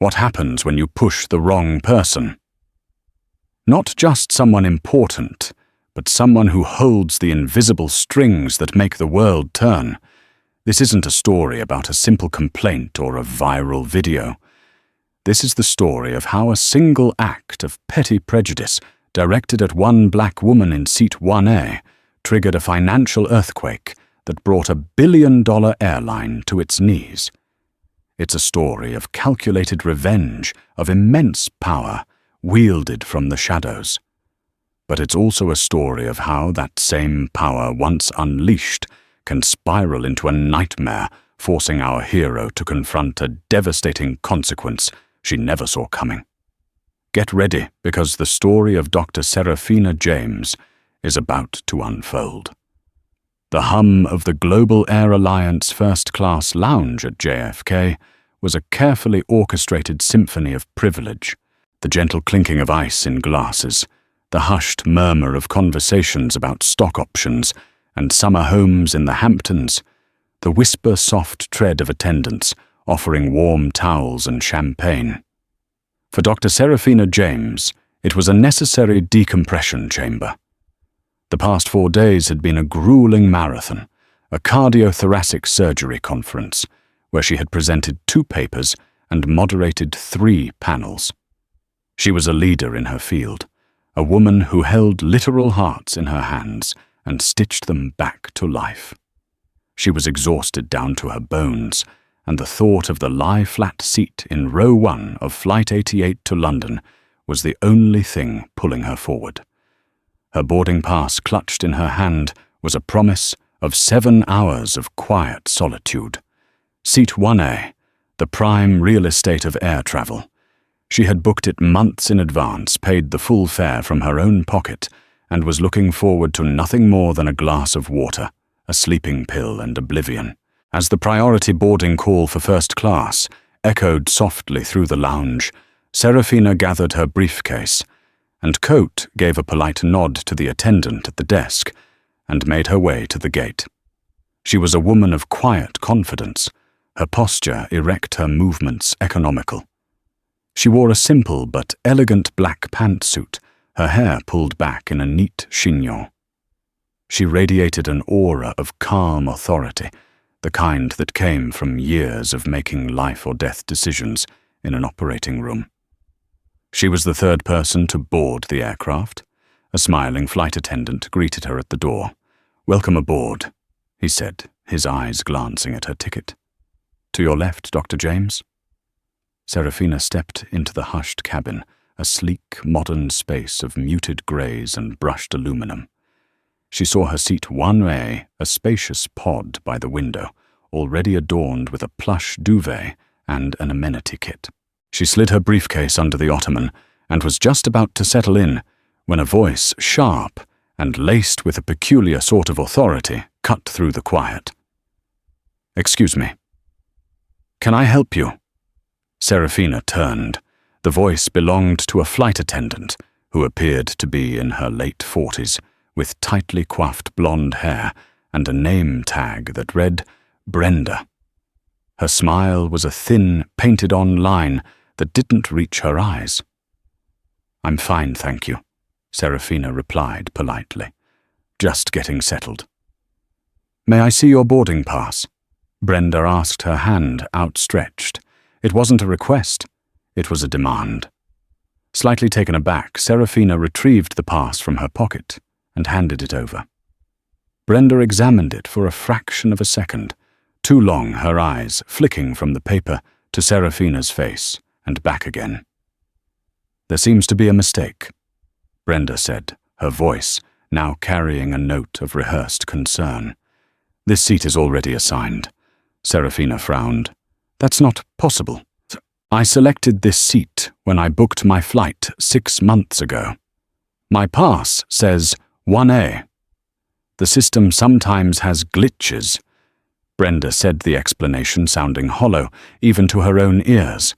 What happens when you push the wrong person? Not just someone important, but someone who holds the invisible strings that make the world turn. This isn't a story about a simple complaint or a viral video. This is the story of how a single act of petty prejudice directed at one black woman in seat 1A triggered a financial earthquake that brought a billion-dollar airline to its knees. It's a story of calculated revenge, of immense power, wielded from the shadows. But it's also a story of how that same power, once unleashed, can spiral into a nightmare, forcing our hero to confront a devastating consequence she never saw coming. Get ready, because the story of Dr. Seraphina James is about to unfold. The hum of the Global Air Alliance first-class lounge at JFK was a carefully orchestrated symphony of privilege. The gentle clinking of ice in glasses, the hushed murmur of conversations about stock options and summer homes in the Hamptons, the whisper-soft tread of attendants offering warm towels and champagne. For Dr. Seraphina James, it was a necessary decompression chamber. The past 4 days had been a grueling marathon, a cardiothoracic surgery conference, where she had presented 2 papers and moderated 3 panels. She was a leader in her field, a woman who held literal hearts in her hands and stitched them back to life. She was exhausted down to her bones, and the thought of the lie-flat seat in row 1 of Flight 88 to London was the only thing pulling her forward. Her boarding pass clutched in her hand was a promise of 7 hours of quiet solitude. Seat 1A, the prime real estate of air travel. She had booked it months in advance, paid the full fare from her own pocket, and was looking forward to nothing more than a glass of water, a sleeping pill, and oblivion. As the priority boarding call for first class echoed softly through the lounge, Seraphina gathered her briefcase, and Coate gave a polite nod to the attendant at the desk and made her way to the gate. She was a woman of quiet confidence, her posture erect, her movements economical. She wore a simple but elegant black pantsuit, her hair pulled back in a neat chignon. She radiated an aura of calm authority, the kind that came from years of making life-or-death decisions in an operating room. She was the 3rd person to board the aircraft. A smiling flight attendant greeted her at the door. "Welcome aboard," he said, his eyes glancing at her ticket. "To your left, Dr. James." Seraphina stepped into the hushed cabin, a sleek, modern space of muted greys and brushed aluminum. She saw her seat 1A, a spacious pod by the window, already adorned with a plush duvet and an amenity kit. She slid her briefcase under the ottoman and was just about to settle in when a voice, sharp and laced with a peculiar sort of authority, cut through the quiet. "Excuse me. Can I help you?" Seraphina turned. The voice belonged to a flight attendant who appeared to be in her late 40s, with tightly coiffed blonde hair and a name tag that read Brenda. Her smile was a thin, painted-on line that didn't reach her eyes. "I'm fine, thank you," Seraphina replied politely. "Just getting settled." "May I see your boarding pass?" Brenda asked, her hand outstretched. It wasn't a request, it was a demand. Slightly taken aback, Seraphina retrieved the pass from her pocket and handed it over. Brenda examined it for a fraction of a second, too long, her eyes flicking from the paper to Seraphina's face and back again. "There seems to be a mistake," Brenda said, her voice now carrying a note of rehearsed concern. "This seat is already assigned." Seraphina frowned. "That's not possible. I selected this seat when I booked my flight 6 months ago. My pass says 1A. The system sometimes has glitches." Brenda said, the explanation sounding hollow, even to her own ears.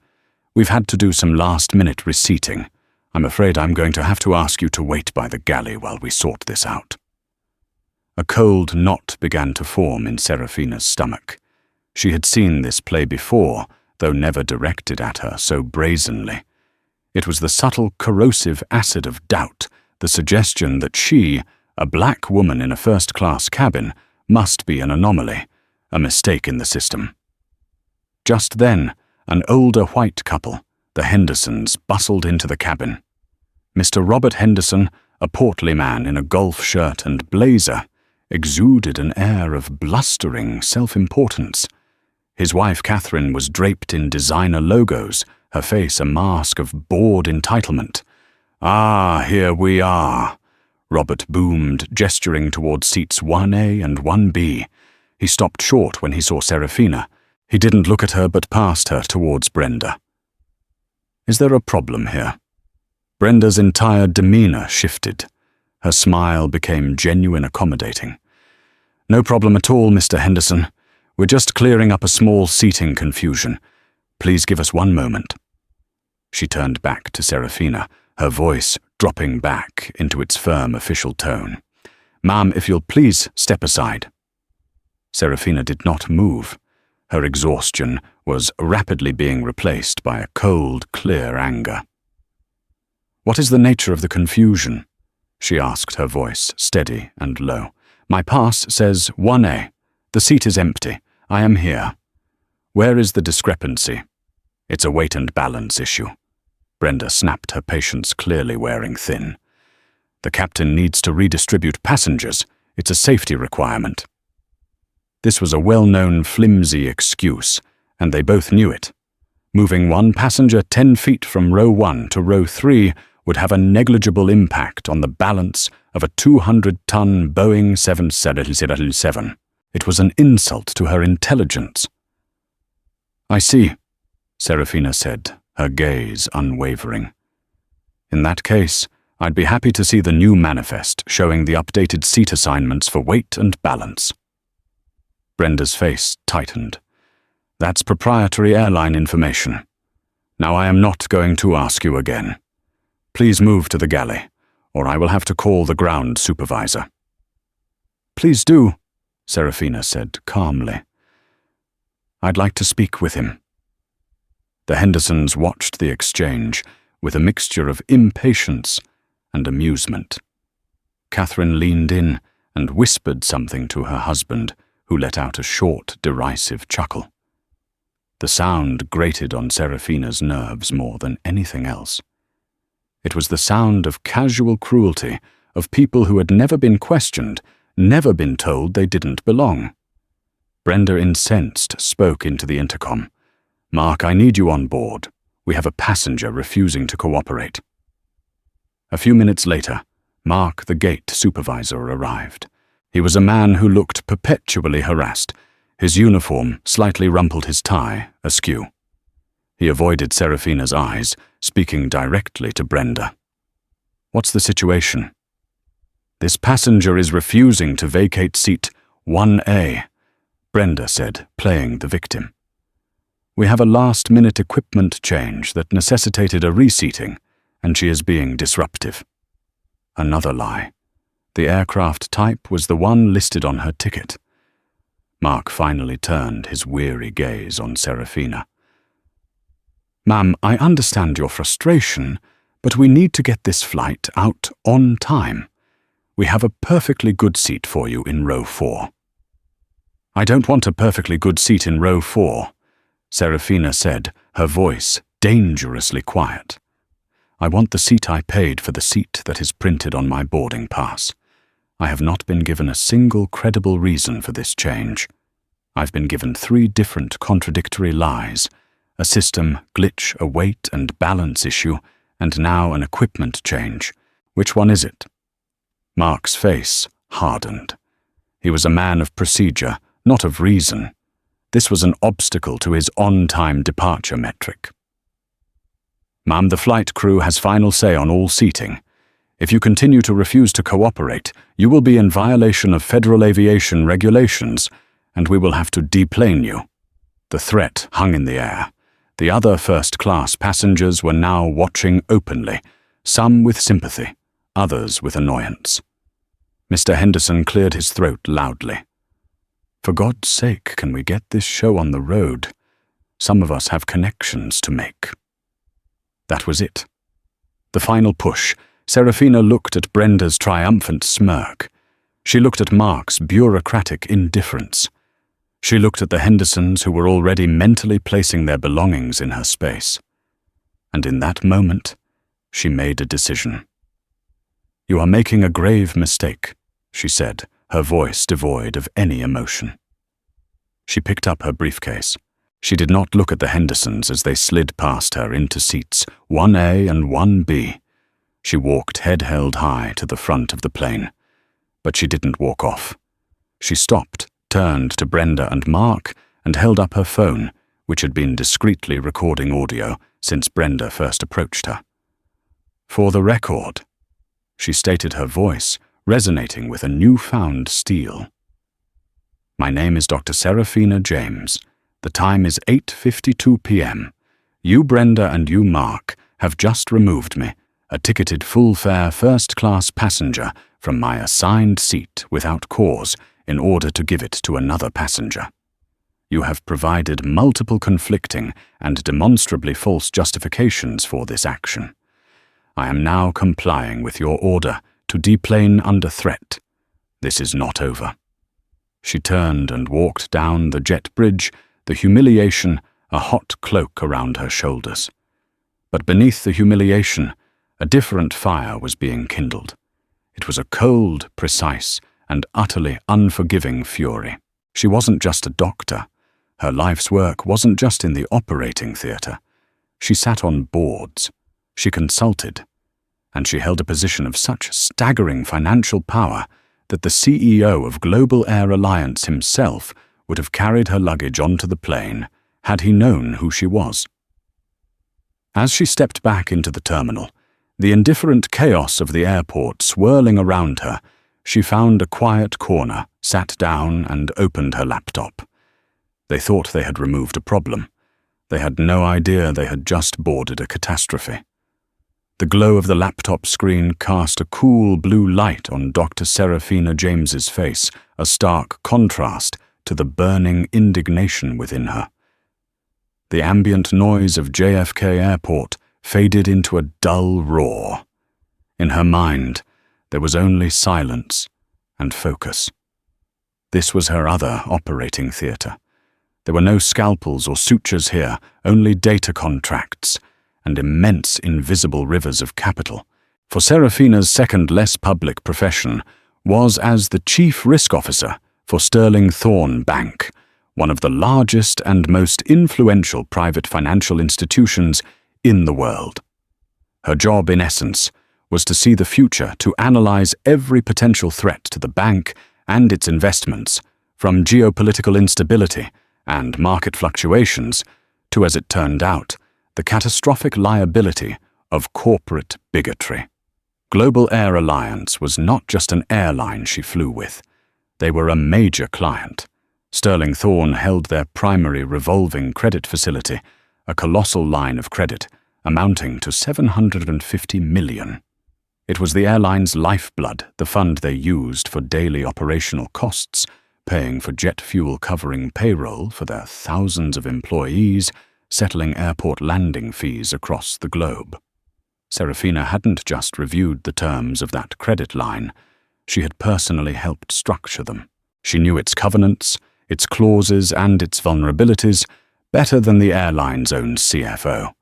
"We've had to do some last-minute reseating. I'm afraid I'm going to have to ask you to wait by the galley while we sort this out." A cold knot began to form in Seraphina's stomach. She had seen this play before, though never directed at her so brazenly. It was the subtle, corrosive acid of doubt, the suggestion that she, a black woman in a first-class cabin, must be an anomaly, a mistake in the system. Just then, an older white couple, the Hendersons, bustled into the cabin. Mr. Robert Henderson, a portly man in a golf shirt and blazer, exuded an air of blustering self-importance. His wife Catherine was draped in designer logos, her face a mask of bored entitlement. "Ah, here we are," Robert boomed, gesturing towards seats 1A and 1B. He stopped short when he saw Seraphina. He didn't look at her but passed her towards Brenda. "Is there a problem here?" Brenda's entire demeanor shifted. Her smile became genuine accommodating. "No problem at all, Mr. Henderson. We're just clearing up a small seating confusion. Please give us one moment." She turned back to Seraphina, her voice dropping back into its firm official tone. "Ma'am, if you'll please step aside." Seraphina did not move. Her exhaustion was rapidly being replaced by a cold, clear anger. "What is the nature of the confusion?" she asked, her voice steady and low. "My pass says 1A. The seat is empty. I am here. Where is the discrepancy?" "It's a weight and balance issue." Brenda snapped, her patience clearly wearing thin. "The captain needs to redistribute passengers. It's a safety requirement." This was a well-known flimsy excuse, and they both knew it. Moving one passenger 10 feet from row 1 to row 3 would have a negligible impact on the balance of a 200-ton Boeing 777. It was an insult to her intelligence. "I see," Seraphina said, her gaze unwavering. "In that case, I'd be happy to see the new manifest showing the updated seat assignments for weight and balance." Brenda's face tightened. "That's proprietary airline information. Now I am not going to ask you again. Please move to the galley, or I will have to call the ground supervisor." "Please do," Seraphina said calmly. "I'd like to speak with him." The Hendersons watched the exchange with a mixture of impatience and amusement. Catherine leaned in and whispered something to her husband, who let out a short, derisive chuckle. The sound grated on Seraphina's nerves more than anything else. It was the sound of casual cruelty, of people who had never been questioned, never been told they didn't belong. Brenda, incensed, spoke into the intercom. "Mark, I need you on board. We have a passenger refusing to cooperate." A few minutes later, Mark, the gate supervisor, arrived. He was a man who looked perpetually harassed. His uniform slightly rumpled his tie askew. He avoided Seraphina's eyes, speaking directly to Brenda. "What's the situation?" "This passenger is refusing to vacate seat 1A, Brenda said, playing the victim. "We have a last-minute equipment change that necessitated a reseating, and she is being disruptive." Another lie. The aircraft type was the one listed on her ticket. Mark finally turned his weary gaze on Seraphina. "Ma'am, I understand your frustration, but we need to get this flight out on time. We have a perfectly good seat for you in row 4. "I don't want a perfectly good seat in row 4, Seraphina said, her voice dangerously quiet. "I want the seat I paid for, the seat that is printed on my boarding pass. I have not been given a single credible reason for this change. I've been given 3 different contradictory lies, a system glitch, a weight and balance issue, and now an equipment change. Which one is it?" Mark's face hardened. He was a man of procedure, not of reason. This was an obstacle to his on-time departure metric. "Ma'am, the flight crew has final say on all seating. If you continue to refuse to cooperate, you will be in violation of federal aviation regulations, and we will have to deplane you." The threat hung in the air. The other first-class passengers were now watching openly, some with sympathy, others with annoyance. Mr. Henderson cleared his throat loudly. "For God's sake, can we get this show on the road? Some of us have connections to make. That was it. The final push. Seraphina looked at Brenda's triumphant smirk. She looked at Mark's bureaucratic indifference. She looked at the Hendersons, who were already mentally placing their belongings in her space. And in that moment, she made a decision. "You are making a grave mistake," she said, her voice devoid of any emotion. She picked up her briefcase. She did not look at the Hendersons as they slid past her into seats 1A and 1B. She walked head held high to the front of the plane. But she didn't walk off. She stopped, turned to Brenda and Mark, and held up her phone, which had been discreetly recording audio since Brenda first approached her. "For the record," she stated, her voice resonating with a newfound steel. "My name is Dr. Seraphina James. The time is 8:52 p.m. You, Brenda, and you, Mark, have just removed me, a ticketed full-fare first-class passenger, from my assigned seat without cause in order to give it to another passenger. You have provided multiple conflicting and demonstrably false justifications for this action. I am now complying with your order to deplane under threat. This is not over." She turned and walked down the jet bridge, the humiliation a hot cloak around her shoulders. But beneath the humiliation, a different fire was being kindled. It was a cold, precise, and utterly unforgiving fury. She wasn't just a doctor. Her life's work wasn't just in the operating theatre. She sat on boards. She consulted. And she held a position of such staggering financial power that the CEO of Global Air Alliance himself would have carried her luggage onto the plane had he known who she was. As she stepped back into the terminal, the indifferent chaos of the airport swirling around her, she found a quiet corner, sat down, and opened her laptop. They thought they had removed a problem. They had no idea they had just boarded a catastrophe. The glow of the laptop screen cast a cool blue light on Dr. Seraphina James's face, a stark contrast to the burning indignation within her. The ambient noise of JFK Airport faded into a dull roar. In her mind, there was only silence and focus. This was her other operating theatre. There were no scalpels or sutures here, only data contracts and immense invisible rivers of capital. For Seraphina's second less public profession was as the chief risk officer for Sterling Thorne Bank, one of the largest and most influential private financial institutions in the world. Her job, in essence, was to see the future, to analyze every potential threat to the bank and its investments, from geopolitical instability and market fluctuations to, as it turned out, the catastrophic liability of corporate bigotry. Global Air Alliance was not just an airline she flew with. They were a major client. Sterling Thorne held their primary revolving credit facility, a colossal line of credit amounting to $750 million. It was the airline's lifeblood, the fund they used for daily operational costs, paying for jet fuel, covering payroll for their thousands of employees, settling airport landing fees across the globe. Seraphina hadn't just reviewed the terms of that credit line. She had personally helped structure them. She knew its covenants, its clauses, and its vulnerabilities better than the airline's own CFO.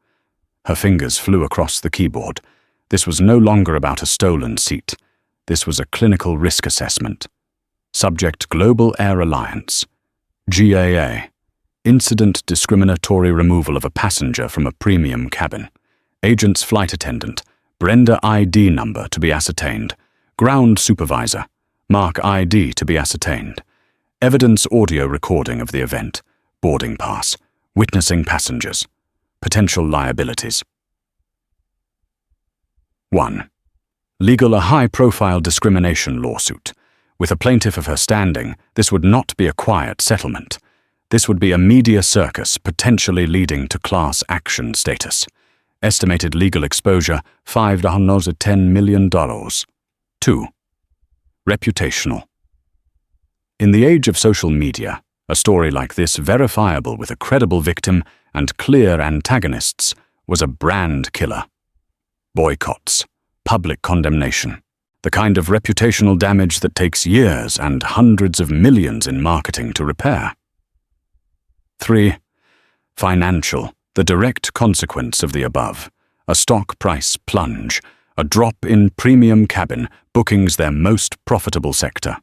Her fingers flew across the keyboard. This was no longer about a stolen seat. This was a clinical risk assessment. Subject: Global Air Alliance. GAA. Incident: discriminatory removal of a passenger from a premium cabin. Agent's flight attendant. Brenda ID number to be ascertained. Ground supervisor. Mark ID to be ascertained. Evidence: audio recording of the event. Boarding pass. Witnessing passengers. Potential liabilities. 1. Legal: a high-profile discrimination lawsuit. With a plaintiff of her standing, this would not be a quiet settlement. This would be a media circus, potentially leading to class action status. Estimated legal exposure: $510 million. 2. Reputational. In the age of social media, A story like this, verifiable with a credible victim and clear antagonists, was a brand killer. Boycotts, public condemnation, the kind of reputational damage that takes years and hundreds of millions in marketing to repair. 3. Financial, the direct consequence of the above. A stock price plunge, a drop in premium cabin bookings, their most profitable sector.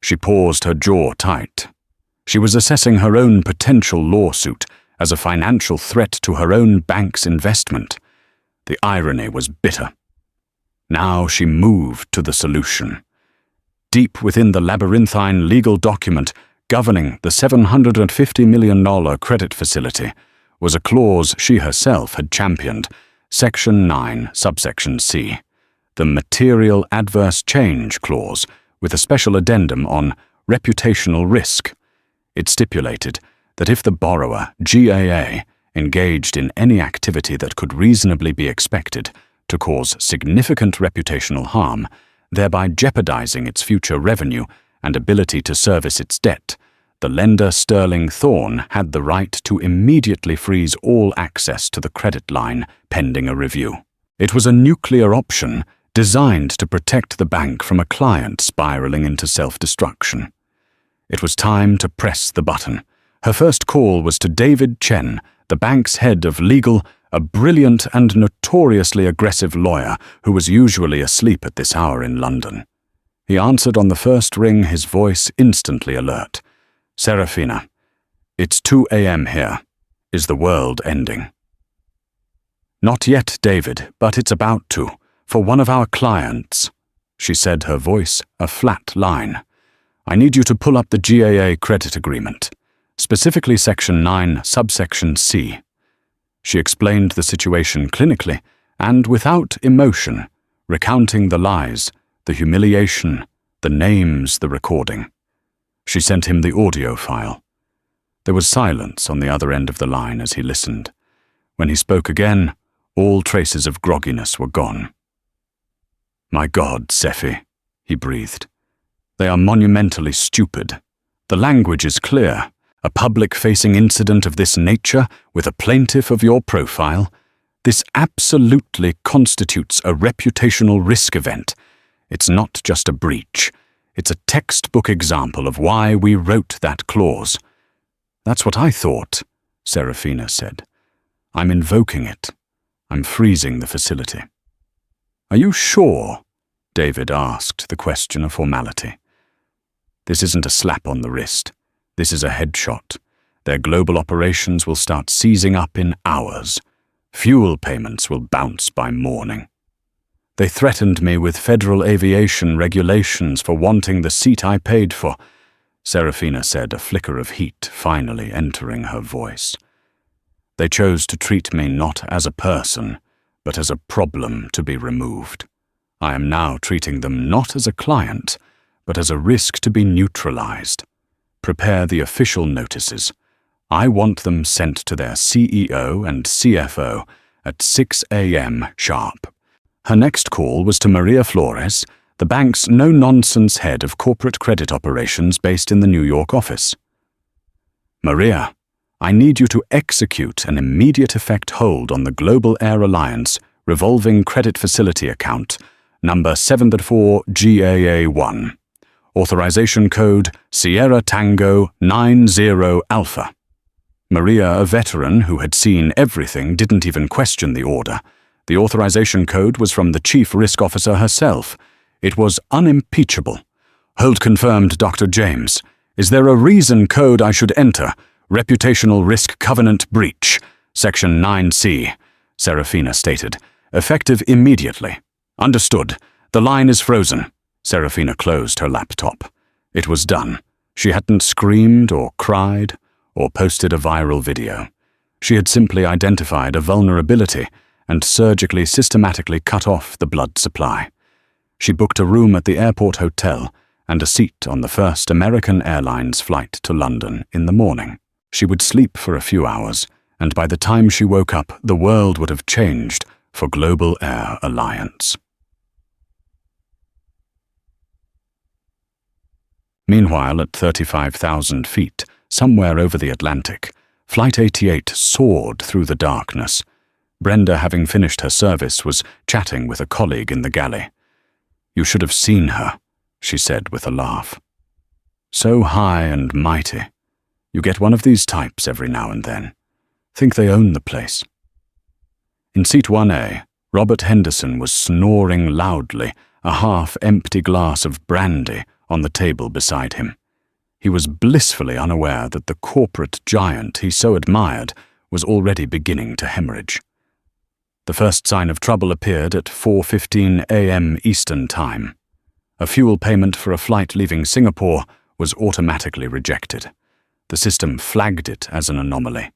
She paused, her jaw tight. She was assessing her own potential lawsuit as a financial threat to her own bank's investment. The irony was bitter. Now she moved to the solution. Deep within the labyrinthine legal document governing the $750 million credit facility was a clause she herself had championed, Section 9, subsection C, the Material Adverse Change Clause, with a special addendum on reputational risk. It stipulated that if the borrower, GAA, engaged in any activity that could reasonably be expected to cause significant reputational harm, thereby jeopardizing its future revenue and ability to service its debt, the lender Sterling Thorne had the right to immediately freeze all access to the credit line pending a review. It was a nuclear option designed to protect the bank from a client spiraling into self-destruction. It was time to press the button. Her first call was to David Chen, the bank's head of legal, a brilliant and notoriously aggressive lawyer who was usually asleep at this hour in London. He answered on the first ring, his voice instantly alert. "Seraphina, it's 2 a.m. here. Is the world ending?" "Not yet, David, but it's about to, for one of our clients," she said, her voice a flat line. "I need you to pull up the GAA credit agreement, specifically Section 9, subsection C." She explained the situation clinically and without emotion, recounting the lies, the humiliation, the names, the recording. She sent him the audio file. There was silence on the other end of the line as he listened. When he spoke again, all traces of grogginess were gone. "My God, Sephi," he breathed. "They are monumentally stupid. The language is clear. A public-facing incident of this nature with a plaintiff of your profile, this absolutely constitutes a reputational risk event. It's not just a breach. It's a textbook example of why we wrote that clause." "That's what I thought," Seraphina said. "I'm invoking it. I'm freezing the facility." "Are you sure?" David asked, the question a formality. "This isn't a slap on the wrist. This is a headshot. Their global operations will start seizing up in hours. Fuel payments will bounce by morning. They threatened me with federal aviation regulations for wanting the seat I paid for," Seraphina said, a flicker of heat finally entering her voice. "They chose to treat me not as a person, but as a problem to be removed. I am now treating them not as a client, but as a risk to be neutralized. Prepare the official notices. I want them sent to their CEO and CFO at 6 a.m. sharp." Her next call was to Maria Flores, the bank's no-nonsense head of corporate credit operations based in the New York office. "Maria, I need you to execute an immediate effect hold on the Global Air Alliance revolving credit facility account, number 74GAA1. Authorization code Sierra Tango 90 Alpha. Maria, a veteran who had seen everything, didn't even question the order. The authorization code was from the chief risk officer herself. It was unimpeachable. "Hold confirmed, Dr. James. Is there a reason code I should enter? Reputational risk covenant breach, Section 9C, Seraphina stated. Effective immediately. Understood. The line is frozen. Seraphina closed her laptop. It was done. She hadn't screamed or cried or posted a viral video. She had simply identified a vulnerability and surgically systematically cut off the blood supply. She booked a room at the airport hotel and a seat on the first American Airlines flight to London in the morning. She would sleep for a few hours, and by the time she woke up, the world would have changed for Global Air Alliance. Meanwhile, at 35,000 feet, somewhere over the Atlantic, Flight 88 soared through the darkness. Brenda, having finished her service, was chatting with a colleague in the galley. "You should have seen her," she said with a laugh. "So high and mighty. You get one of these types every now and then. Think they own the place." In seat 1A, Robert Henderson was snoring loudly, a half-empty glass of brandy on the table beside him. He was blissfully unaware that the corporate giant he so admired was already beginning to hemorrhage. The first sign of trouble appeared at 4:15 a.m. Eastern Time. A fuel payment for a flight leaving Singapore was automatically rejected. The system flagged it as an anomaly.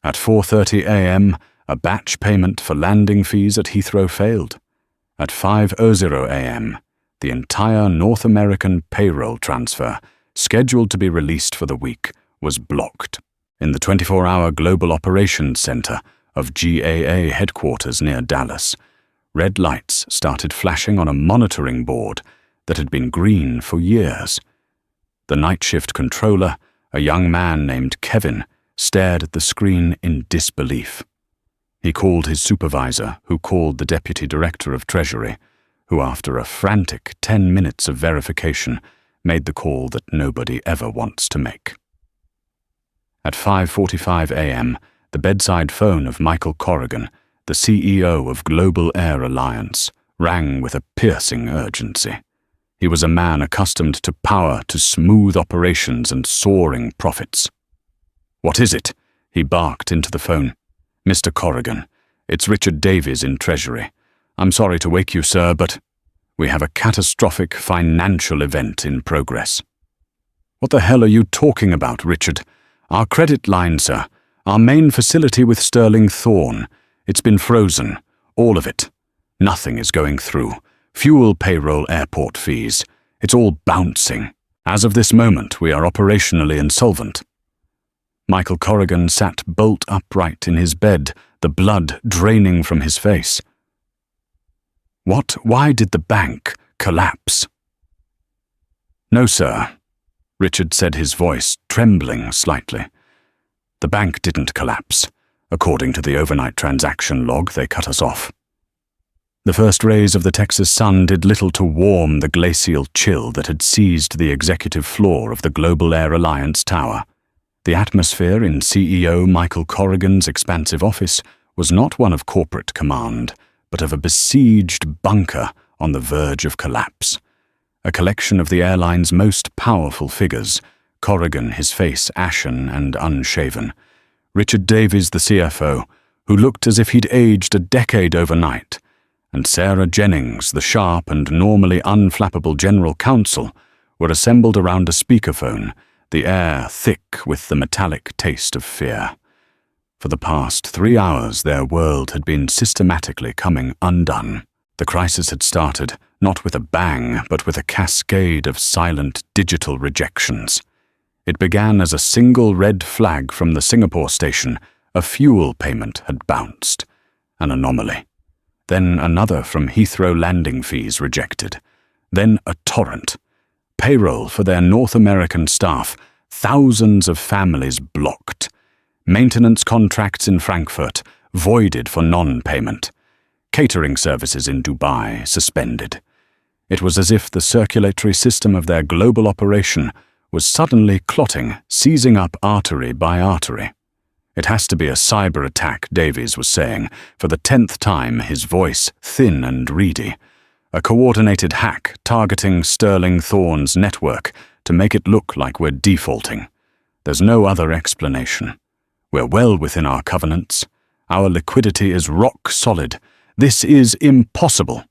At 4:30 a.m., a batch payment for landing fees at Heathrow failed. At 5:00 a.m., the entire North American payroll transfer, scheduled to be released for the week, was blocked. In the 24-hour Global Operations Center of GAA headquarters near Dallas, red lights started flashing on a monitoring board that had been green for years. The night shift controller, a young man named Kevin, stared at the screen in disbelief. He called his supervisor, who called the Deputy Director of Treasury, who after a frantic 10 minutes of verification made the call that nobody ever wants to make. At 5:45 a.m., the bedside phone of Michael Corrigan, the CEO of Global Air Alliance, rang with a piercing urgency. He was a man accustomed to power, to smooth operations and soaring profits. "What is it?" he barked into the phone. "Mr. Corrigan, it's Richard Davies in Treasury. I'm sorry to wake you, sir, but we have a catastrophic financial event in progress." "What the hell are you talking about, Richard?" "Our credit line, sir. Our main facility with Sterling Thorne. It's been frozen. All of it. Nothing is going through. Fuel, payroll, airport fees. It's all bouncing. As of this moment, we are operationally insolvent." Michael Corrigan sat bolt upright in his bed, the blood draining from his face. Why did the bank collapse?" "No, sir," Richard said, his voice trembling slightly. "The bank didn't collapse. According to the overnight transaction log, they cut us off." The first rays of the Texas sun did little to warm the glacial chill that had seized the executive floor of the Global Air Alliance tower. The atmosphere in CEO Michael Corrigan's expansive office was not one of corporate command, but of a besieged bunker on the verge of collapse. A collection of the airline's most powerful figures, Corrigan, his face ashen and unshaven, Richard Davies, the CFO, who looked as if he'd aged a decade overnight, and Sarah Jennings, the sharp and normally unflappable general counsel, were assembled around a speakerphone, the air thick with the metallic taste of fear. For the past 3 hours, their world had been systematically coming undone. The crisis had started, not with a bang, but with a cascade of silent digital rejections. It began as a single red flag from the Singapore station. A fuel payment had bounced. An anomaly. Then another from Heathrow landing fees rejected. Then a torrent. Payroll for their North American staff, thousands of families blocked. Maintenance contracts in Frankfurt voided for non-payment. Catering services in Dubai suspended. It was as if the circulatory system of their global operation was suddenly clotting, seizing up artery by artery. "It has to be a cyber attack," Davies was saying, for the 10th time, his voice thin and reedy. "A coordinated hack targeting Sterling Thorne's network to make it look like we're defaulting. There's no other explanation. We're well within our covenants. Our liquidity is rock solid. This is impossible."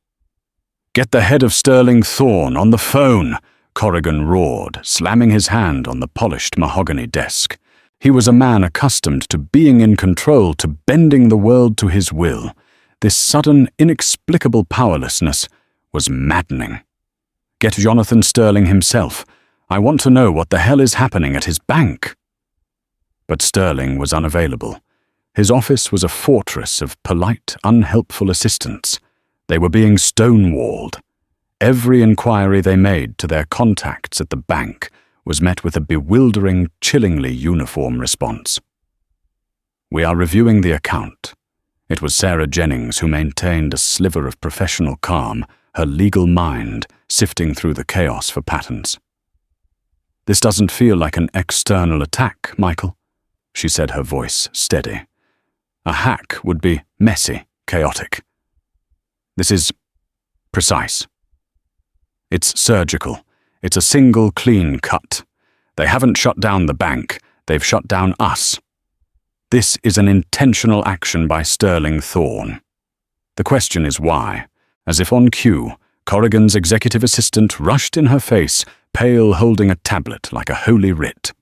"Get the head of Sterling Thorne on the phone," Corrigan roared, slamming his hand on the polished mahogany desk. He was a man accustomed to being in control, to bending the world to his will. This sudden, inexplicable powerlessness was maddening. "Get Jonathan Sterling himself. I want to know what the hell is happening at his bank." But Sterling was unavailable. His office was a fortress of polite, unhelpful assistants. They were being stonewalled. Every inquiry they made to their contacts at the bank was met with a bewildering, chillingly uniform response. "We are reviewing the account." It was Sarah Jennings who maintained a sliver of professional calm, her legal mind sifting through the chaos for patterns. "This doesn't feel like an external attack, Michael," she said, her voice steady. "A hack would be messy, chaotic. This is precise. It's surgical. It's a single clean cut. They haven't shut down the bank, they've shut down us. This is an intentional action by Sterling Thorne. The question is why. As if on cue, Corrigan's executive assistant rushed in her face, pale, holding a tablet like a holy writ.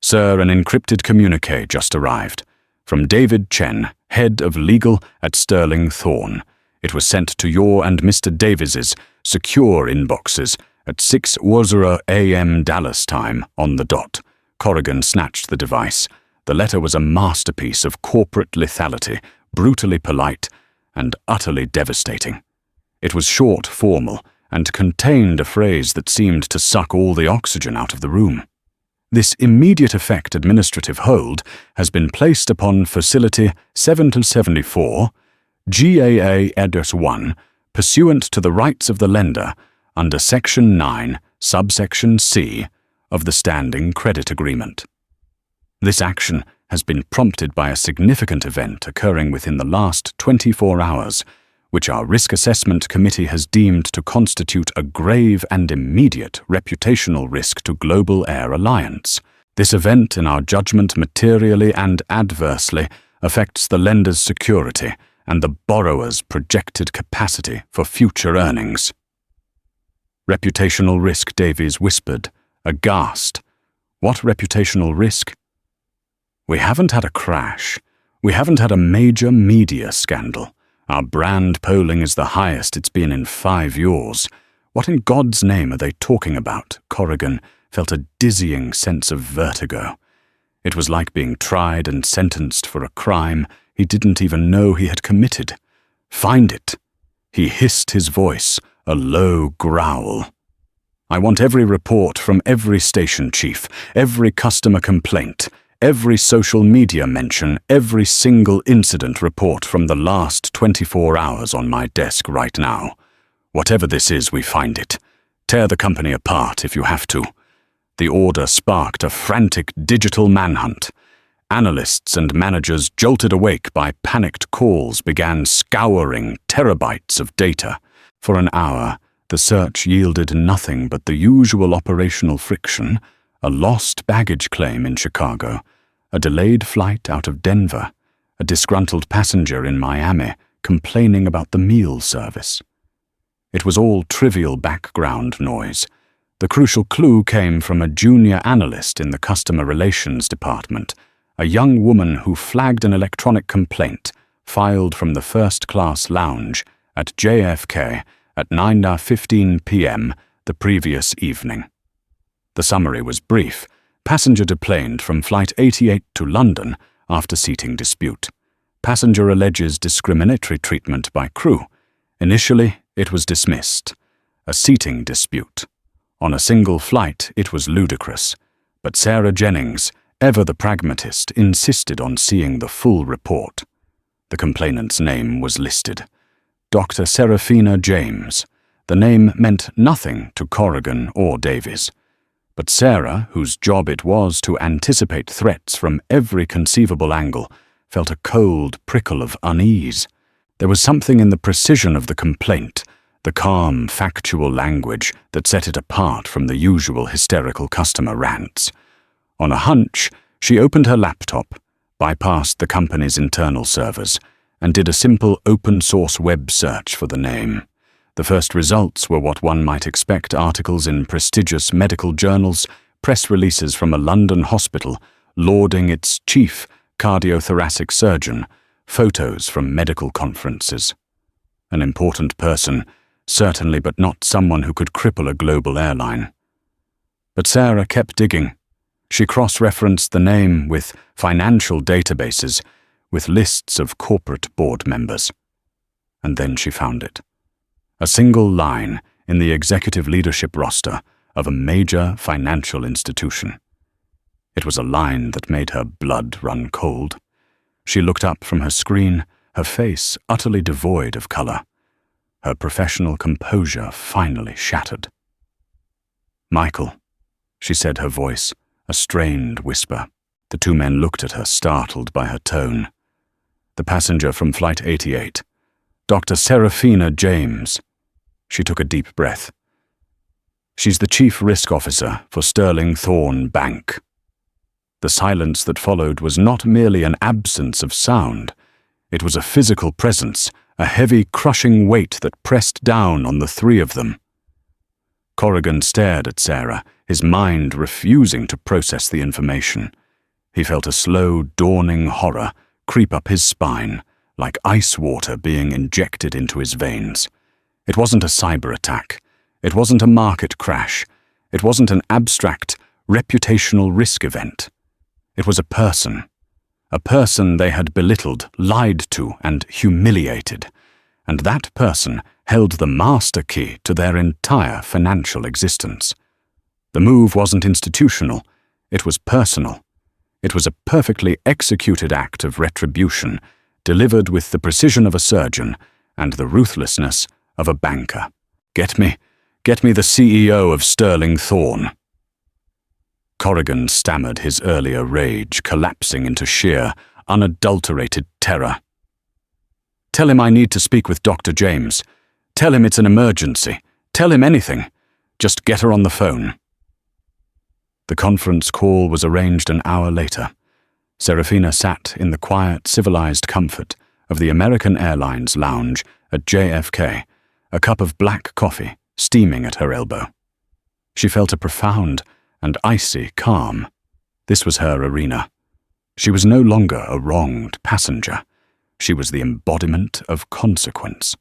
"Sir, an encrypted communique just arrived. From David Chen, head of legal at Sterling Thorne. It was sent to your and Mr. Davis's secure inboxes at 6:00 a.m. Dallas time on the dot." Corrigan snatched the device. The letter was a masterpiece of corporate lethality, brutally polite and utterly devastating. It was short, formal, and contained a phrase that seemed to suck all the oxygen out of the room. "This immediate effect administrative hold has been placed upon Facility 7-74, GAA Address 1, pursuant to the rights of the lender under Section 9, Subsection C of the Standing Credit Agreement. This action has been prompted by a significant event occurring within the last 24 hours, which our Risk Assessment Committee has deemed to constitute a grave and immediate reputational risk to Global Air Alliance. This event, in our judgment, materially and adversely affects the lender's security and the borrower's projected capacity for future earnings." "Reputational risk," Davies whispered, aghast. "What reputational risk?" "We haven't had a crash. We haven't had a major media scandal. Our brand polling is the highest it's been in 5 years. What in God's name are they talking about?" Corrigan felt a dizzying sense of vertigo. It was like being tried and sentenced for a crime he didn't even know he had committed. "Find it." He hissed his voice, a low growl. "I want every report from every station chief, every customer complaint, every social media mention, every single incident report from the last 24 hours on my desk right now. Whatever this is, we find it. Tear the company apart if you have to." The order sparked a frantic digital manhunt. Analysts and managers, jolted awake by panicked calls, began scouring terabytes of data. For an hour, the search yielded nothing but the usual operational friction: a lost baggage claim in Chicago, a delayed flight out of Denver, a disgruntled passenger in Miami complaining about the meal service. It was all trivial background noise. The crucial clue came from a junior analyst in the customer relations department, a young woman who flagged an electronic complaint filed from the first-class lounge at JFK at 9:15 p.m. the previous evening. The summary was brief. Passenger deplaned from Flight 88 to London after seating dispute. Passenger alleges discriminatory treatment by crew. Initially, it was dismissed. A seating dispute. On a single flight, it was ludicrous. But Sarah Jennings, ever the pragmatist, insisted on seeing the full report. The complainant's name was listed. Dr. Seraphina James. The name meant nothing to Corrigan or Davies. But Sarah, whose job it was to anticipate threats from every conceivable angle, felt a cold prickle of unease. There was something in the precision of the complaint, the calm, factual language that set it apart from the usual hysterical customer rants. On a hunch, she opened her laptop, bypassed the company's internal servers, and did a simple open-source web search for the name. The first results were what one might expect: articles in prestigious medical journals, press releases from a London hospital lauding its chief cardiothoracic surgeon, photos from medical conferences. An important person, certainly, but not someone who could cripple a global airline. But Sarah kept digging. She cross-referenced the name with financial databases, with lists of corporate board members. And then she found it. A single line in the executive leadership roster, of a major financial institution. It was a line that made her blood run cold. She looked up from her screen, her face utterly devoid of color. Her professional composure finally shattered. "Michael," she said, her voice a strained whisper. The two men looked at her, startled by her tone. "The passenger from Flight 88, Dr. Seraphina James." She took a deep breath. "She's the Chief Risk Officer for Sterling Thorne Bank." The silence that followed was not merely an absence of sound. It was a physical presence, a heavy, crushing weight that pressed down on the three of them. Corrigan stared at Sarah, his mind refusing to process the information. He felt a slow, dawning horror creep up his spine, like ice water being injected into his veins. It wasn't a cyber attack. It wasn't a market crash. It wasn't an abstract, reputational risk event. It was a person they had belittled, lied to, and humiliated. And that person held the master key to their entire financial existence. The move wasn't institutional, it was personal. It was a perfectly executed act of retribution, delivered with the precision of a surgeon and the ruthlessness of a banker. Get me the CEO of Sterling Thorne." Corrigan stammered, his earlier rage collapsing into sheer, unadulterated terror. "Tell him I need to speak with Dr. James. Tell him it's an emergency. Tell him anything. Just get her on the phone." The conference call was arranged an hour later. Seraphina sat in the quiet, civilized comfort of the American Airlines lounge at JFK, a cup of black coffee steaming at her elbow. She felt a profound and icy calm. This was her arena. She was no longer a wronged passenger. She was the embodiment of consequence.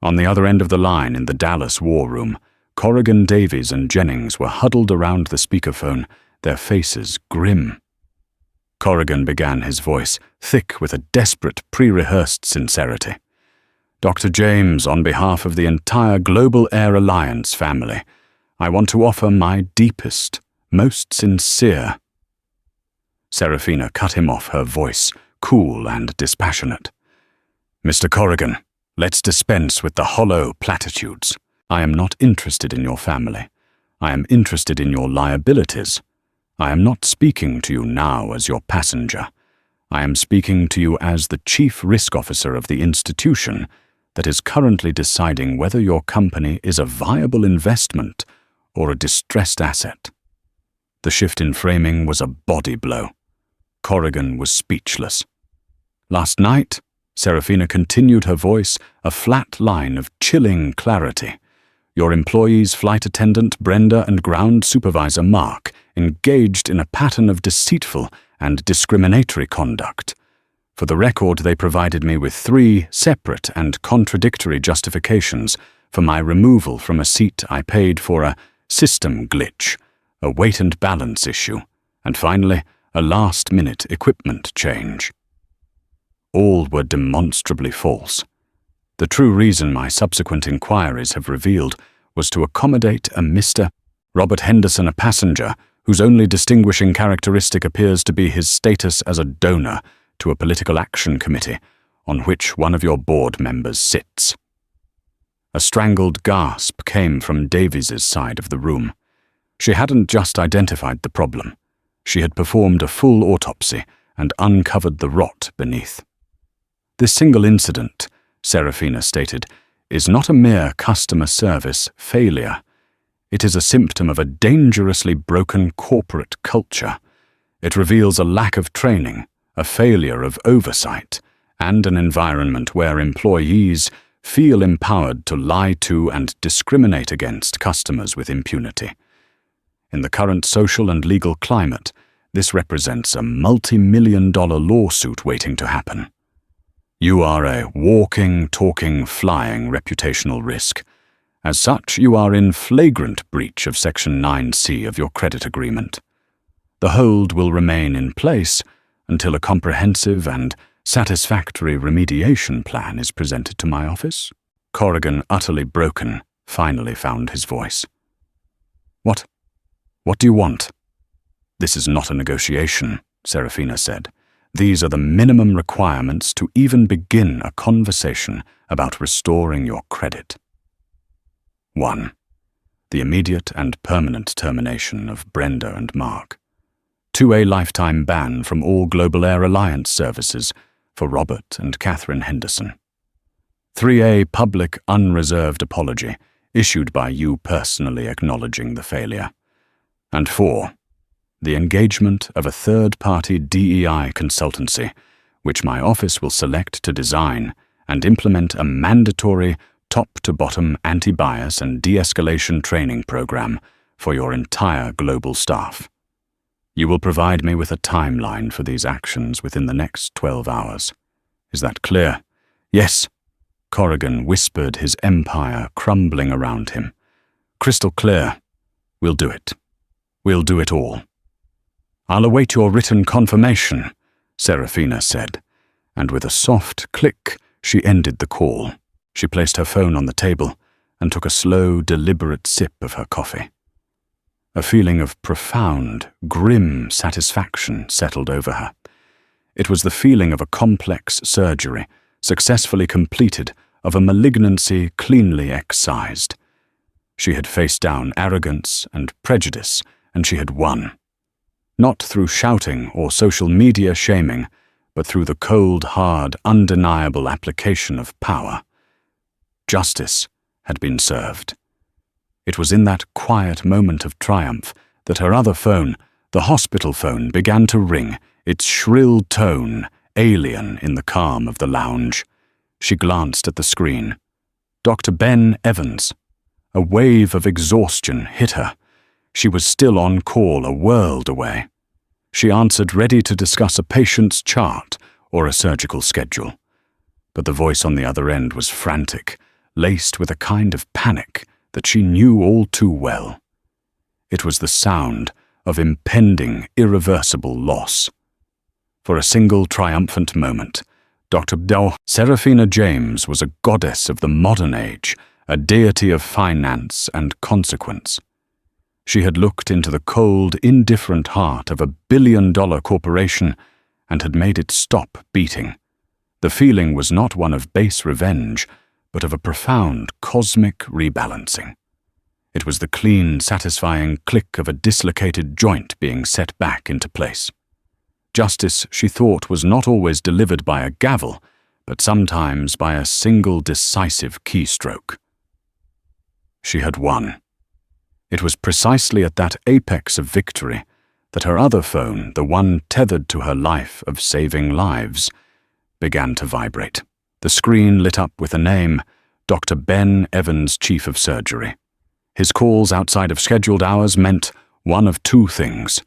On the other end of the line in the Dallas war room, Corrigan, Davies, and Jennings were huddled around the speakerphone, their faces grim. Corrigan began, his voice thick with a desperate, pre-rehearsed sincerity. "Dr. James, on behalf of the entire Global Air Alliance family, I want to offer my deepest, most sincere—" Seraphina cut him off, her voice cool and dispassionate. "Mr. Corrigan, let's dispense with the hollow platitudes. I am not interested in your family. I am interested in your liabilities. I am not speaking to you now as your passenger. I am speaking to you as the Chief Risk Officer of the institution that is currently deciding whether your company is a viable investment or a distressed asset." The shift in framing was a body blow. Corrigan was speechless. "Last night," Seraphina continued, her voice a flat line of chilling clarity, "your employees, flight attendant Brenda and ground supervisor Mark, engaged in a pattern of deceitful and discriminatory conduct. For the record, they provided me with 3 separate and contradictory justifications for my removal from a seat I paid for: a system glitch, a weight and balance issue, and finally, a last-minute equipment change. All were demonstrably false. The true reason my subsequent inquiries have revealed was to accommodate a Mr. Robert Henderson, a passenger whose only distinguishing characteristic appears to be his status as a donor to a political action committee on which one of your board members sits." A strangled gasp came from Davies's side of the room. She hadn't just identified the problem. She had performed a full autopsy and uncovered the rot beneath. "This single incident," Seraphina stated, "is not a mere customer service failure. It is a symptom of a dangerously broken corporate culture. It reveals a lack of training, a failure of oversight, and an environment where employees feel empowered to lie to and discriminate against customers with impunity. In the current social and legal climate, this represents a multi-million-dollar lawsuit waiting to happen. You are a walking, talking, flying reputational risk. As such, you are in flagrant breach of Section 9C of your credit agreement. The hold will remain in place until a comprehensive and satisfactory remediation plan is presented to my office." Corrigan, utterly broken, finally found his voice. What? What do you want? This is not a negotiation, Seraphina said. These are the minimum requirements to even begin a conversation about restoring your credit. 1. The immediate and permanent termination of Brenda and Mark. 2. A lifetime ban from all Global Air Alliance services for Robert and Catherine Henderson. 3. A public unreserved apology issued by you personally acknowledging the failure. And 4. The engagement of a third-party DEI consultancy, which my office will select to design and implement a mandatory top-to-bottom anti-bias and de-escalation training program for your entire global staff. You will provide me with a timeline for these actions within the next 12 hours. Is that clear? Yes, Corrigan whispered, his empire crumbling around him. Crystal clear. We'll do it. We'll do it all. I'll await your written confirmation, Seraphina said, and with a soft click, she ended the call. She placed her phone on the table and took a slow, deliberate sip of her coffee. A feeling of profound, grim satisfaction settled over her. It was the feeling of a complex surgery, successfully completed, of a malignancy cleanly excised. She had faced down arrogance and prejudice, and she had won. Not through shouting or social media shaming, but through the cold, hard, undeniable application of power. Justice had been served. It was in that quiet moment of triumph that her other phone, the hospital phone, began to ring, its shrill tone alien in the calm of the lounge. She glanced at the screen. Dr. Ben Evans. A wave of exhaustion hit her. She was still on call a world away. She answered, ready to discuss a patient's chart or a surgical schedule. But the voice on the other end was frantic, laced with a kind of panic that she knew all too well. It was the sound of impending, irreversible loss. For a single triumphant moment, Dr. Seraphina James was a goddess of the modern age, a deity of finance and consequence. She had looked into the cold, indifferent heart of a billion-dollar corporation and had made it stop beating. The feeling was not one of base revenge, but of a profound cosmic rebalancing. It was the clean, satisfying click of a dislocated joint being set back into place. Justice, she thought, was not always delivered by a gavel, but sometimes by a single decisive keystroke. She had won. It was precisely at that apex of victory that her other phone, the one tethered to her life of saving lives, began to vibrate. The screen lit up with a name, Dr. Ben Evans, Chief of Surgery. His calls outside of scheduled hours meant one of two things: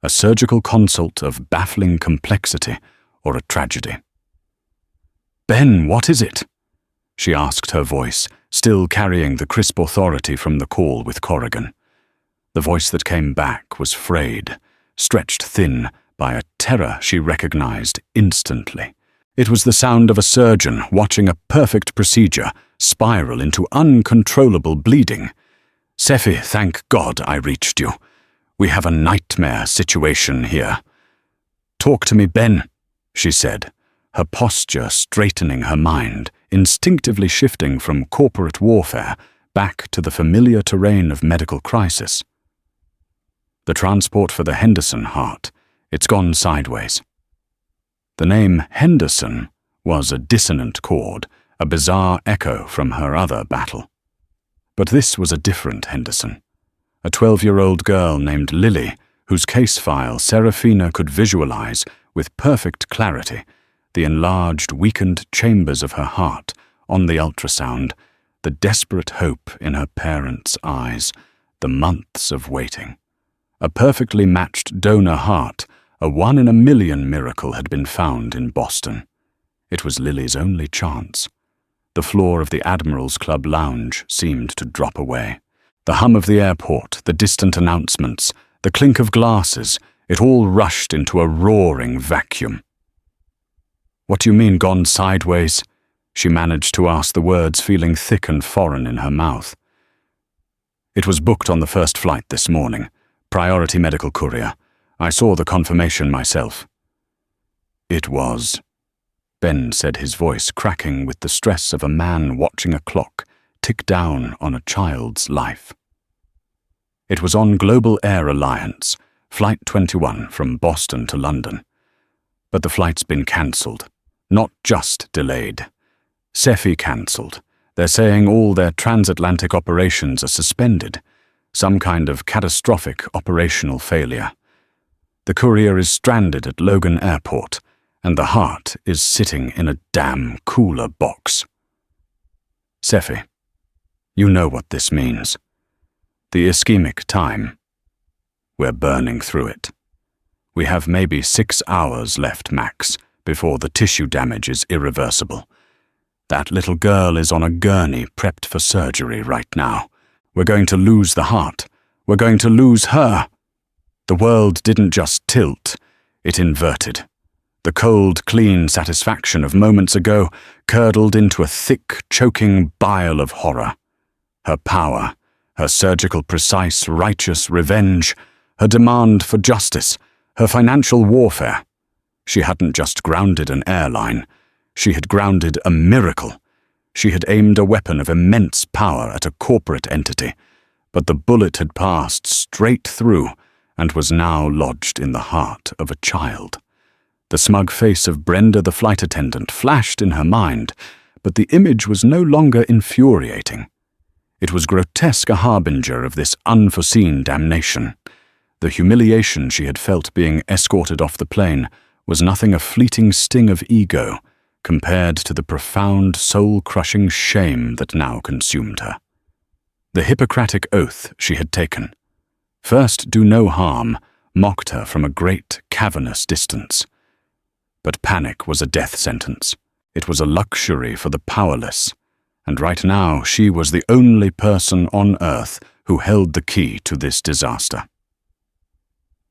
a surgical consult of baffling complexity or a tragedy. Ben, what is it? She asked, her voice still carrying the crisp authority from the call with Corrigan. The voice that came back was frayed, stretched thin by a terror she recognized instantly. It was the sound of a surgeon watching a perfect procedure spiral into uncontrollable bleeding. Sephi, thank God I reached you. We have a nightmare situation here. Talk to me, Ben, she said, her posture straightening her mind, instinctively shifting from corporate warfare back to the familiar terrain of medical crisis. The transport for the Henderson heart, it's gone sideways. The name Henderson was a dissonant chord, a bizarre echo from her other battle. But this was a different Henderson. A 12-year-old girl named Lily, whose case file Seraphina could visualize with perfect clarity, the enlarged, weakened chambers of her heart on the ultrasound, the desperate hope in her parents' eyes, the months of waiting. A perfectly matched donor heart, a 1 in a million miracle had been found in Boston. It was Lily's only chance. The floor of the Admiral's Club lounge seemed to drop away. The hum of the airport, the distant announcements, the clink of glasses, it all rushed into a roaring vacuum. What do you mean, gone sideways? She managed to ask the words, feeling thick and foreign in her mouth. It was booked on the first flight this morning. Priority medical courier. I saw the confirmation myself. It was. Ben said, his voice cracking with the stress of a man watching a clock tick down on a child's life. It was on Global Air Alliance, Flight 21 from Boston to London. But the flight's been cancelled, not just delayed. Cephi cancelled. They're saying all their transatlantic operations are suspended, some kind of catastrophic operational failure. The courier is stranded at Logan Airport, and the heart is sitting in a damn cooler box. Cephi, you know what this means. The ischemic time. We're burning through it. We have maybe 6 hours left max before the tissue damage is irreversible. That little girl is on a gurney prepped for surgery right now. We're going to lose the heart. We're going to lose her. The world didn't just tilt, it inverted. The cold, clean satisfaction of moments ago curdled into a thick, choking bile of horror. Her power, her surgical, precise, righteous revenge, her demand for justice, her financial warfare. She hadn't just grounded an airline. She had grounded a miracle. She had aimed a weapon of immense power at a corporate entity, but the bullet had passed straight through and was now lodged in the heart of a child. The smug face of Brenda, the flight attendant, flashed in her mind, but the image was no longer infuriating. It was grotesque, a harbinger of this unforeseen damnation. The humiliation she had felt being escorted off the plane was nothing a fleeting sting of ego compared to the profound, soul-crushing shame that now consumed her. The Hippocratic oath she had taken, first do no harm, mocked her from a great, cavernous distance. But panic was a death sentence. It was a luxury for the powerless, and right now she was the only person on Earth who held the key to this disaster.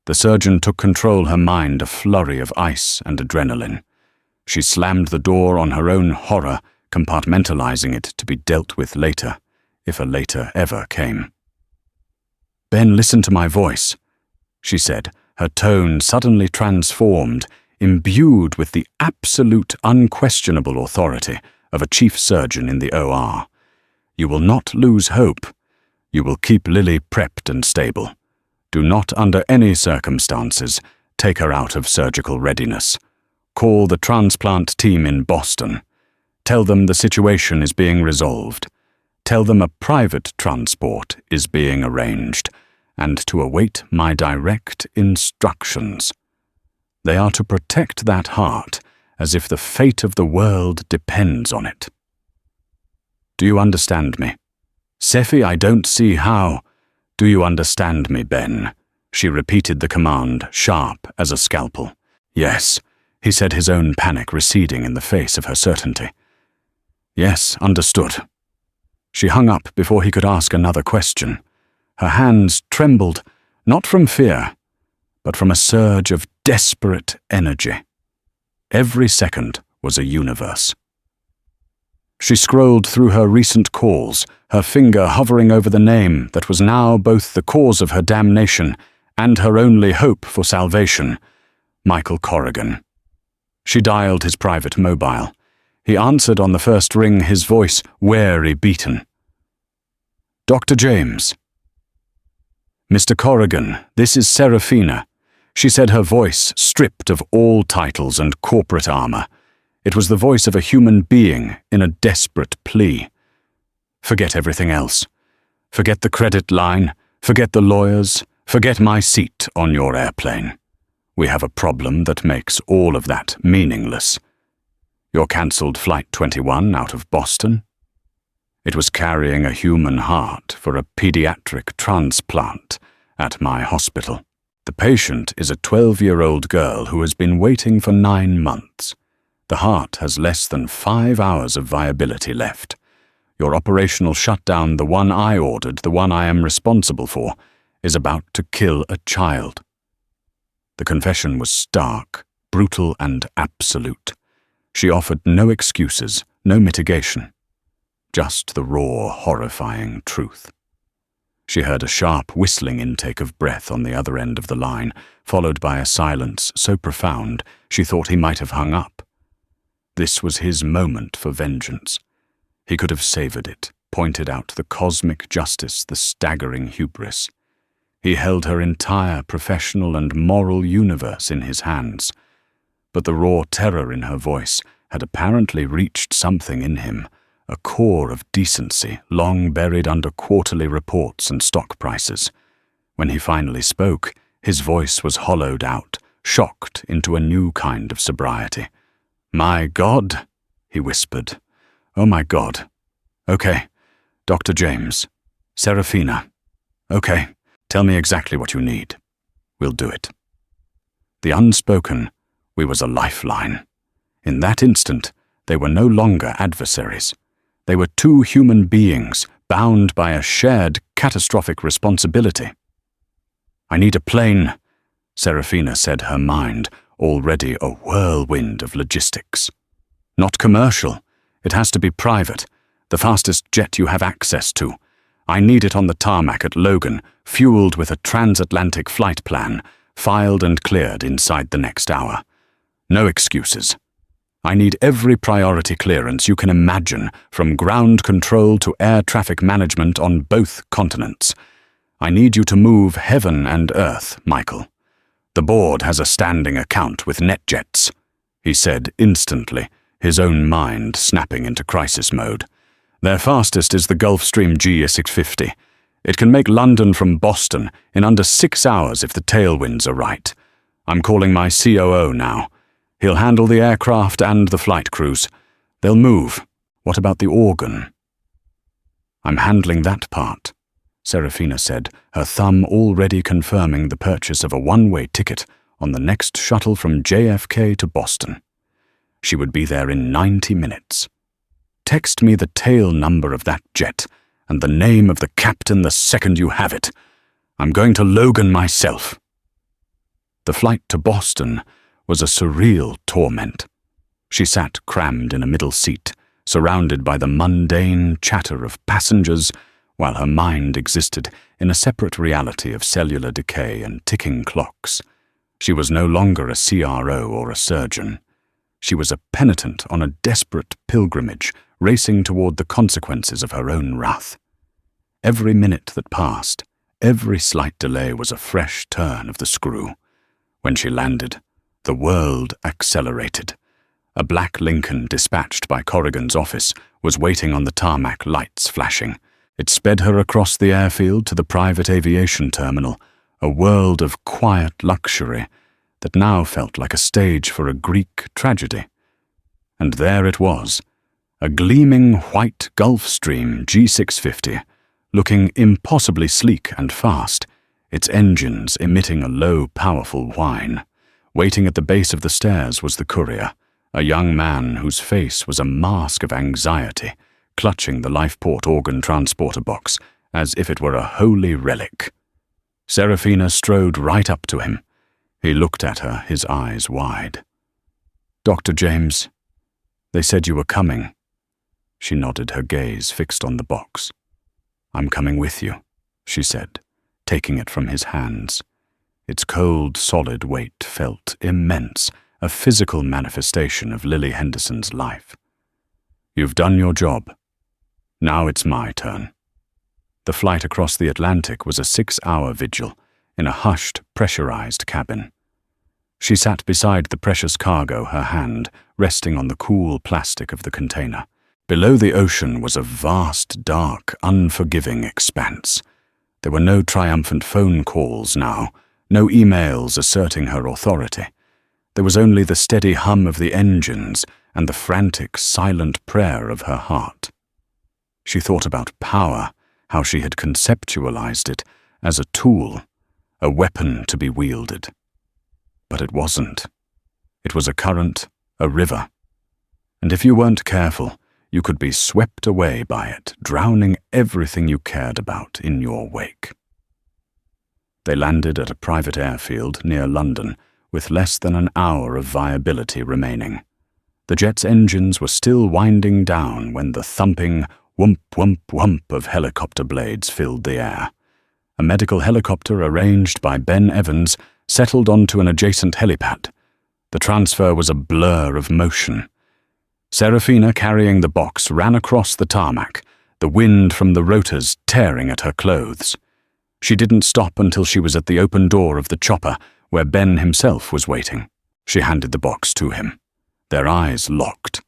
The surgeon took control her mind, a flurry of ice and adrenaline. She slammed the door on her own horror, compartmentalizing it to be dealt with later, if a later ever came. Ben, listen to my voice, she said, her tone suddenly transformed, imbued with the absolute, unquestionable authority of a chief surgeon in the OR. You will not lose hope. You will keep Lily prepped and stable. Do not, under any circumstances, take her out of surgical readiness. Call the transplant team in Boston. Tell them the situation is being resolved. Tell them a private transport is being arranged, and to await my direct instructions. They are to protect that heart as if the fate of the world depends on it. Do you understand me? Cephi, I don't see how. Do you understand me, Ben? She repeated the command, sharp as a scalpel. Yes, he said, his own panic receding in the face of her certainty. Yes, understood. She hung up before he could ask another question. Her hands trembled, not from fear, but from a surge of desperate energy. Every second was a universe. She scrolled through her recent calls, her finger hovering over the name that was now both the cause of her damnation and her only hope for salvation, Michael Corrigan. She dialed his private mobile. He answered on the first ring, his voice weary beaten. Dr. James. Mr. Corrigan, this is Seraphina, she said, her voice stripped of all titles and corporate armor. It was the voice of a human being in a desperate plea. Forget everything else. Forget the credit line, forget the lawyers, forget my seat on your airplane. We have a problem that makes all of that meaningless. Your cancelled Flight 21 out of Boston? It was carrying a human heart for a pediatric transplant at my hospital. The patient is a 12-year-old girl who has been waiting for 9 months. The heart has less than 5 hours of viability left. Your operational shutdown, the one I ordered, the one I am responsible for, is about to kill a child. The confession was stark, brutal, and absolute. She offered no excuses, no mitigation. Just the raw, horrifying truth. She heard a sharp whistling intake of breath on the other end of the line, followed by a silence so profound she thought he might have hung up. This was his moment for vengeance. He could have savored it, pointed out the cosmic justice, the staggering hubris. He held her entire professional and moral universe in his hands. But the raw terror in her voice had apparently reached something in him, a core of decency long buried under quarterly reports and stock prices. When he finally spoke, his voice was hollowed out, shocked into a new kind of sobriety. "My God," he whispered. "Oh my God. Okay, Dr. James. Seraphina. Okay, tell me exactly what you need. We'll do it." The unspoken was a lifeline. In that instant, they were no longer adversaries. They were two human beings bound by a shared catastrophic responsibility. "I need a plane," Seraphina said, her mind already a whirlwind of logistics. "Not commercial. It has to be private, the fastest jet you have access to. I need it on the tarmac at Logan, fueled with a transatlantic flight plan, filed and cleared inside the next hour. No excuses. I need every priority clearance you can imagine, from ground control to air traffic management on both continents. I need you to move heaven and earth, Michael. The board has a standing account with NetJets," he said instantly, his own mind snapping into crisis mode. "Their fastest is the Gulfstream G650. It can make London from Boston in under 6 hours if the tailwinds are right. I'm calling my COO now. He'll handle the aircraft and the flight crews. They'll move. What about the organ?" "I'm handling that part," Seraphina said, her thumb already confirming the purchase of a one-way ticket on the next shuttle from JFK to Boston. She would be there in 90 minutes. "Text me the tail number of that jet and the name of the captain the second you have it. I'm going to Logan myself." The flight to Boston was a surreal torment. She sat crammed in a middle seat, surrounded by the mundane chatter of passengers, while her mind existed in a separate reality of cellular decay and ticking clocks. She was no longer a CRO or a surgeon. She was a penitent on a desperate pilgrimage, racing toward the consequences of her own wrath. Every minute that passed, every slight delay was a fresh turn of the screw. When she landed, the world accelerated. A black Lincoln dispatched by Corrigan's office was waiting on the tarmac, lights flashing. It sped her across the airfield to the private aviation terminal, a world of quiet luxury that now felt like a stage for a Greek tragedy. And there it was, a gleaming white Gulfstream G650, looking impossibly sleek and fast, its engines emitting a low, powerful whine. Waiting at the base of the stairs was the courier, a young man whose face was a mask of anxiety, clutching the Lifeport organ transporter box as if it were a holy relic. Seraphina strode right up to him. He looked at her, his eyes wide. "Dr. James, they said you were coming." She nodded, her gaze fixed on the box. "I'm coming with you," she said, taking it from his hands. Its cold, solid weight felt immense, a physical manifestation of Lily Henderson's life. "You've done your job. Now it's my turn." The flight across the Atlantic was a 6-hour vigil in a hushed, pressurized cabin. She sat beside the precious cargo, her hand resting on the cool plastic of the container. Below the ocean was a vast, dark, unforgiving expanse. There were no triumphant phone calls now, no emails asserting her authority. There was only the steady hum of the engines and the frantic, silent prayer of her heart. She thought about power, how she had conceptualized it as a tool, a weapon to be wielded. But it wasn't. It was a current, a river. And if you weren't careful, you could be swept away by it, drowning everything you cared about in your wake. They landed at a private airfield near London, with less than an hour of viability remaining. The jet's engines were still winding down when the thumping whump, whump, whump of helicopter blades filled the air. A medical helicopter arranged by Ben Evans settled onto an adjacent helipad. The transfer was a blur of motion. Seraphina, carrying the box, ran across the tarmac, the wind from the rotors tearing at her clothes. She didn't stop until she was at the open door of the chopper, where Ben himself was waiting. She handed the box to him. Their eyes locked.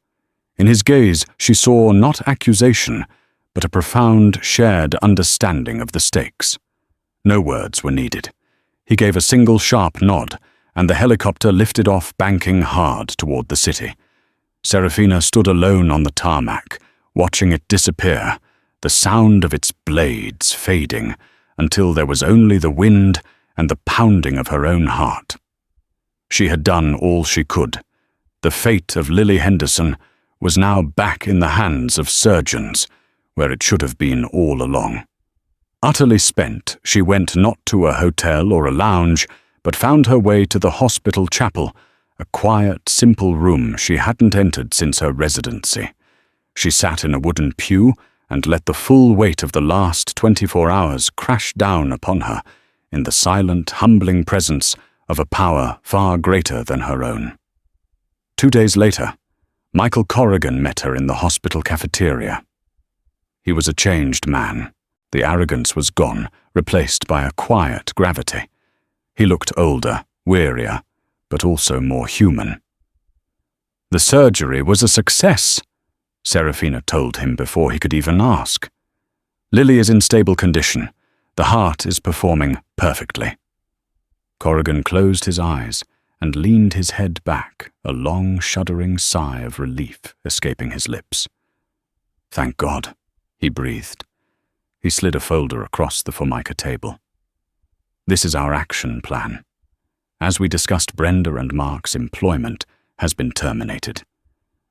In his gaze, she saw not accusation, but a profound, shared understanding of the stakes. No words were needed. He gave a single sharp nod, and the helicopter lifted off, banking hard toward the city. Seraphina stood alone on the tarmac, watching it disappear, the sound of its blades fading, until there was only the wind and the pounding of her own heart. She had done all she could. The fate of Lily Henderson was now back in the hands of surgeons, where it should have been all along. Utterly spent, she went not to a hotel or a lounge, but found her way to the hospital chapel, a quiet, simple room she hadn't entered since her residency. She sat in a wooden pew and let the full weight of the last 24 hours crash down upon her in the silent, humbling presence of a power far greater than her own. 2 days later, Michael Corrigan met her in the hospital cafeteria. He was a changed man. The arrogance was gone, replaced by a quiet gravity. He looked older, wearier, but also more human. "The surgery was a success," Seraphina told him before he could even ask. "Lily is in stable condition. The heart is performing perfectly." Corrigan closed his eyes and leaned his head back, a long, shuddering sigh of relief escaping his lips. "Thank God," he breathed. He slid a folder across the Formica table. "This is our action plan. As we discussed, Brenda and Mark's employment has been terminated.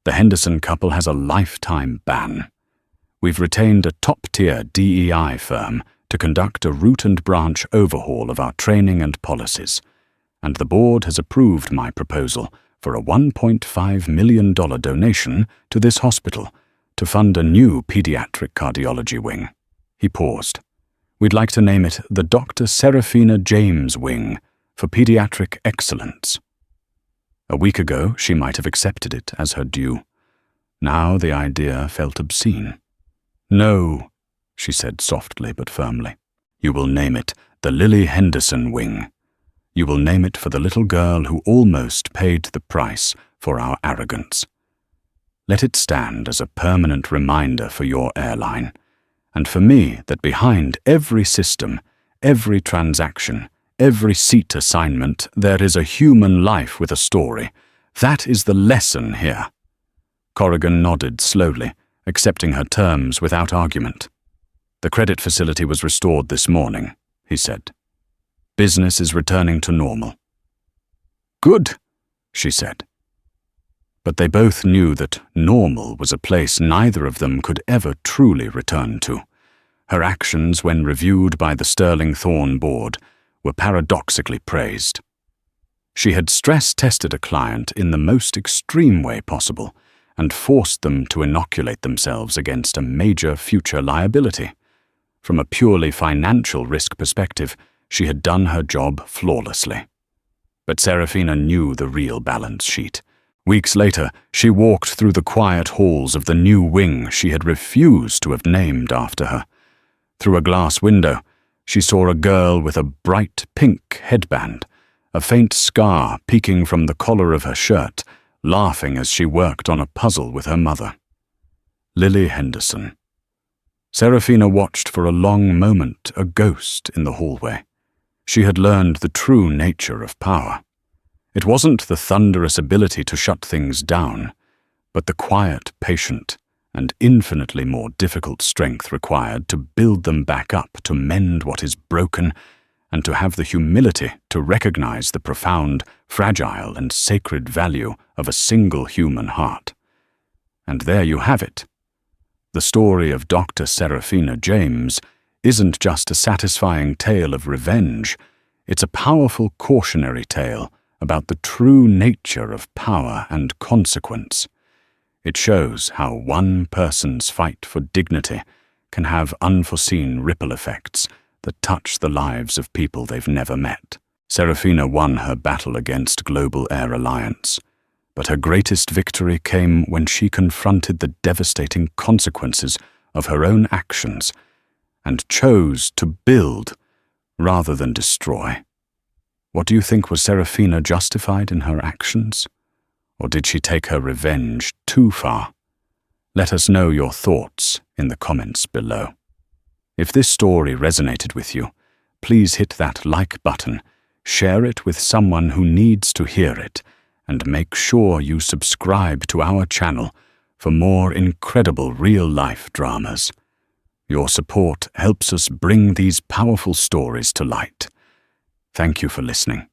The Henderson couple has a lifetime ban. We've retained a top-tier DEI firm to conduct a root and branch overhaul of our training and policies, and the board has approved my proposal for a $1.5 million donation to this hospital to fund a new pediatric cardiology wing." He paused. "We'd like to name it the Dr. Seraphina James Wing for Pediatric Excellence." A week ago, she might have accepted it as her due. Now the idea felt obscene. "No," she said softly but firmly. "You will name it the Lily Henderson Wing. You will name it for the little girl who almost paid the price for our arrogance. Let it stand as a permanent reminder for your airline, and for me that behind every system, every transaction, every seat assignment, there is a human life with a story. That is the lesson here." Corrigan nodded slowly, accepting her terms without argument. "The credit facility was restored this morning," he said. "Business is returning to normal." "Good," she said. But they both knew that normal was a place neither of them could ever truly return to. Her actions, when reviewed by the Sterling Thorne board, were paradoxically praised. She had stress-tested a client in the most extreme way possible and forced them to inoculate themselves against a major future liability. From a purely financial risk perspective, she had done her job flawlessly. But Seraphina knew the real balance sheet. Weeks later, she walked through the quiet halls of the new wing she had refused to have named after her. Through a glass window, she saw a girl with a bright pink headband, a faint scar peeking from the collar of her shirt, laughing as she worked on a puzzle with her mother. Lily Henderson. Seraphina watched for a long moment, a ghost in the hallway. She had learned the true nature of power. It wasn't the thunderous ability to shut things down, but the quiet, patient, and infinitely more difficult strength required to build them back up, to mend what is broken, and to have the humility to recognize the profound, fragile, and sacred value of a single human heart. And there you have it. The story of Dr. Seraphina James isn't just a satisfying tale of revenge, it's a powerful cautionary tale about the true nature of power and consequence. It shows how one person's fight for dignity can have unforeseen ripple effects that touch the lives of people they've never met. Seraphina won her battle against Global Air Alliance, but her greatest victory came when she confronted the devastating consequences of her own actions and chose to build rather than destroy. What do you think, was Seraphina justified in her actions? Or did she take her revenge too far? Let us know your thoughts in the comments below. If this story resonated with you, please hit that like button, share it with someone who needs to hear it, and make sure you subscribe to our channel for more incredible real-life dramas. Your support helps us bring these powerful stories to light. Thank you for listening.